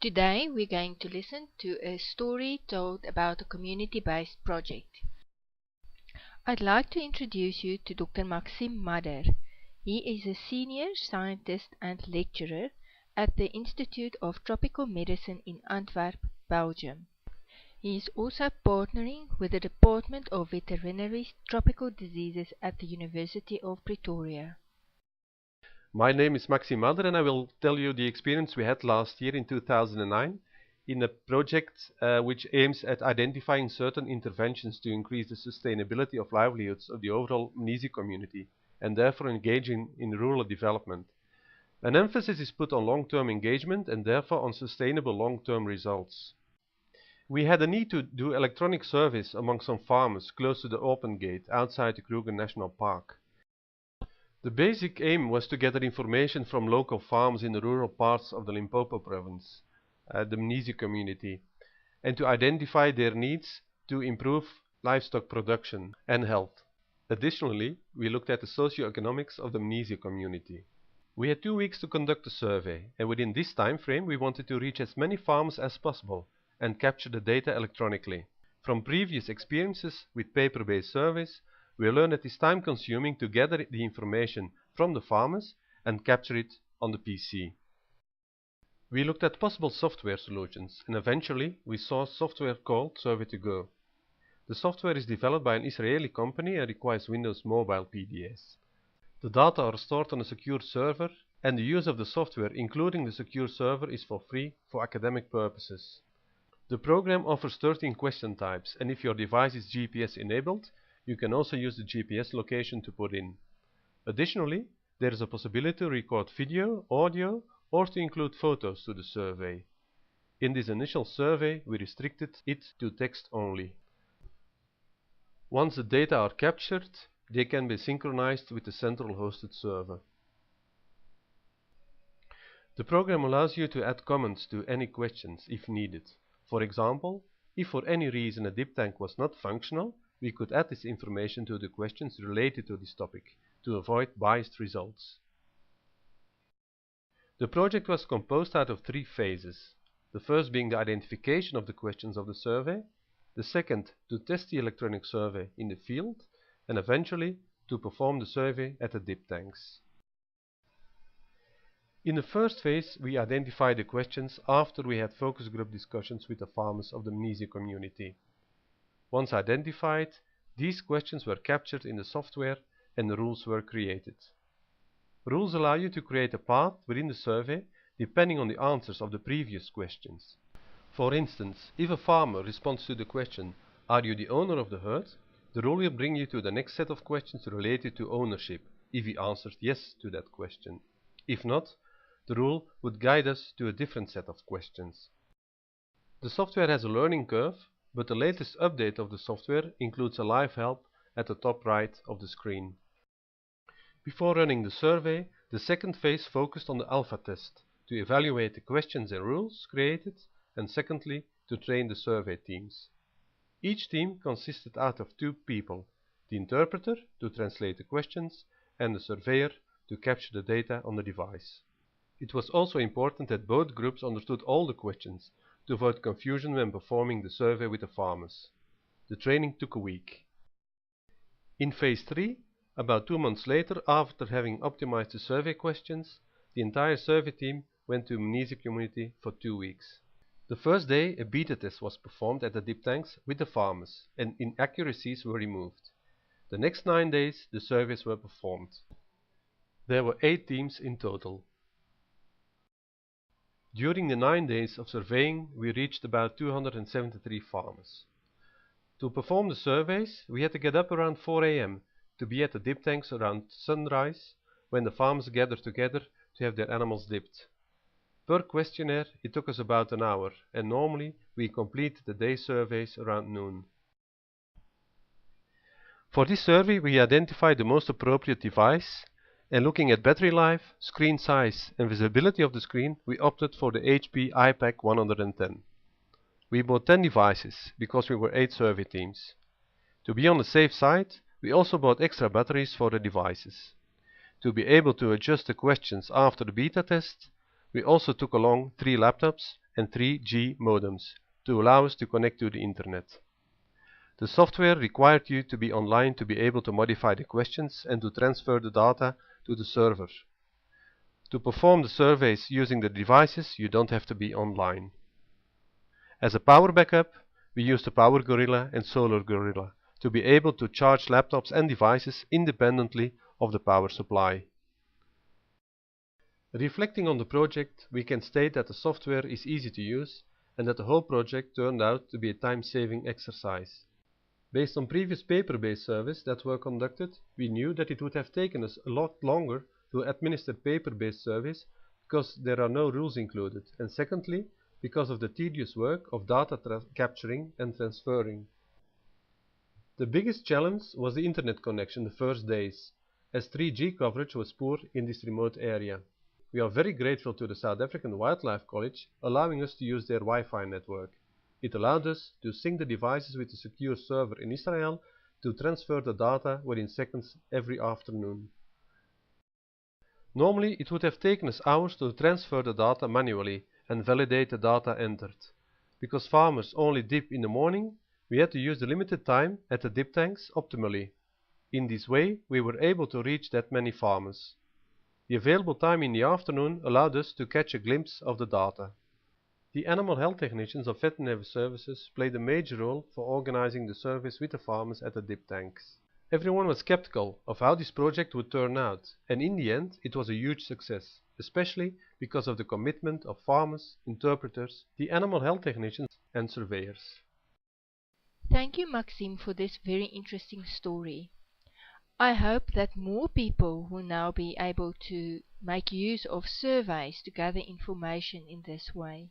Today we're going to listen to a story told about a community-based project. I'd like to introduce you to Dr. Maxime Madder. He is a senior scientist and lecturer at the Institute of Tropical Medicine in Antwerp, Belgium. He is also partnering with the Department of Veterinary Tropical Diseases at the University of Pretoria. My name is Maxime Madder and I will tell you the experience we had last year in 2009 in a project which aims at identifying certain interventions to increase the sustainability of livelihoods of the overall Mnizi community and therefore engaging in rural development. An emphasis is put on long-term engagement and therefore on sustainable long-term results. We had a need to do electronic surveys among some farmers close to the open gate outside the Kruger National Park. The basic aim was to gather information from local farms in the rural parts of the Limpopo province, the Mnizi community, and to identify their needs to improve livestock production and health. Additionally, we looked at the socio-economics of the Mnizi community. We had 2 weeks to conduct a survey, and within this time frame we wanted to reach as many farms as possible and capture the data electronically. From previous experiences with paper-based surveys, we learned that it is time-consuming to gather the information from the farmers and capture it on the PC. We looked at possible software solutions and eventually we saw software called Survey2Go. The software is developed by an Israeli company and requires Windows Mobile PDS. The data are stored on a secure server and the use of the software, including the secure server, is for free for academic purposes. The program offers 13 question types, and if your device is GPS enabled, you can also use the GPS location to put in. Additionally, there is a possibility to record video, audio, or to include photos to the survey. In this initial survey, we restricted it to text only. Once the data are captured, they can be synchronized with the central hosted server. The program allows you to add comments to any questions if needed. For example, if for any reason a dip tank was not functional, we could add this information to the questions related to this topic to avoid biased results. The project was composed out of 3 phases. The first being the identification of the questions of the survey, the second to test the electronic survey in the field, and eventually to perform the survey at the dip tanks. In the first phase, we identified the questions after we had focus group discussions with the farmers of the Mnizi community. Once identified, these questions were captured in the software and the rules were created. Rules allow you to create a path within the survey depending on the answers of the previous questions. For instance, if a farmer responds to the question, "Are you the owner of the herd?" the rule will bring you to the next set of questions related to ownership, if he answered yes to that question. If not, the rule would guide us to a different set of questions. The software has a learning curve, but the latest update of the software includes a live help at the top right of the screen. Before running the survey, the second phase focused on the alpha test, to evaluate the questions and rules created, and secondly, to train the survey teams. Each team consisted out of 2 people, the interpreter to translate the questions and the surveyor to capture the data on the device. It was also important that both groups understood all the questions to avoid confusion when performing the survey with the farmers. The training took a week. In phase 3, about 2 months later, after having optimized the survey questions, the entire survey team went to Mnizi community for 2 weeks. The first day, a beta test was performed at the dip tanks with the farmers, and inaccuracies were removed. The next 9 days, the surveys were performed. There were 8 teams in total. During the 9 days of surveying, we reached about 273 farmers. To perform the surveys, we had to get up around 4 AM to be at the dip tanks around sunrise, when the farmers gathered together to have their animals dipped. Per questionnaire, it took us about an hour, and normally we completed the day surveys around noon. For this survey, we identified the most appropriate device, and looking at battery life, screen size and visibility of the screen, we opted for the HP iPac 110. We bought 10 devices, because we were 8 survey teams. To be on the safe side, we also bought extra batteries for the devices. To be able to adjust the questions after the beta test, we also took along 3 laptops and 3G modems to allow us to connect to the internet. The software required you to be online to be able to modify the questions and to transfer the data to the server. To perform the surveys using the devices, you don't have to be online. As a power backup, we used the Power Gorilla and Solar Gorilla to be able to charge laptops and devices independently of the power supply. Reflecting on the project, we can state that the software is easy to use and that the whole project turned out to be a time-saving exercise. Based on previous paper-based surveys that were conducted, we knew that it would have taken us a lot longer to administer paper-based surveys because there are no rules included, and secondly, because of the tedious work of data capturing and transferring. The biggest challenge was the internet connection the first days, as 3G coverage was poor in this remote area. We are very grateful to the South African Wildlife College allowing us to use their Wi-Fi network. It allowed us to sync the devices with a secure server in Israel to transfer the data within seconds every afternoon. Normally it would have taken us hours to transfer the data manually and validate the data entered. Because farmers only dip in the morning, we had to use the limited time at the dip tanks optimally. In this way, we were able to reach that many farmers. The available time in the afternoon allowed us to catch a glimpse of the data. The animal health technicians of veterinary services played a major role for organizing the service with the farmers at the dip tanks. Everyone was skeptical of how this project would turn out, and in the end it was a huge success, especially because of the commitment of farmers, interpreters, the animal health technicians and surveyors. Thank you, Maxime, for this very interesting story. I hope that more people will now be able to make use of surveys to gather information in this way.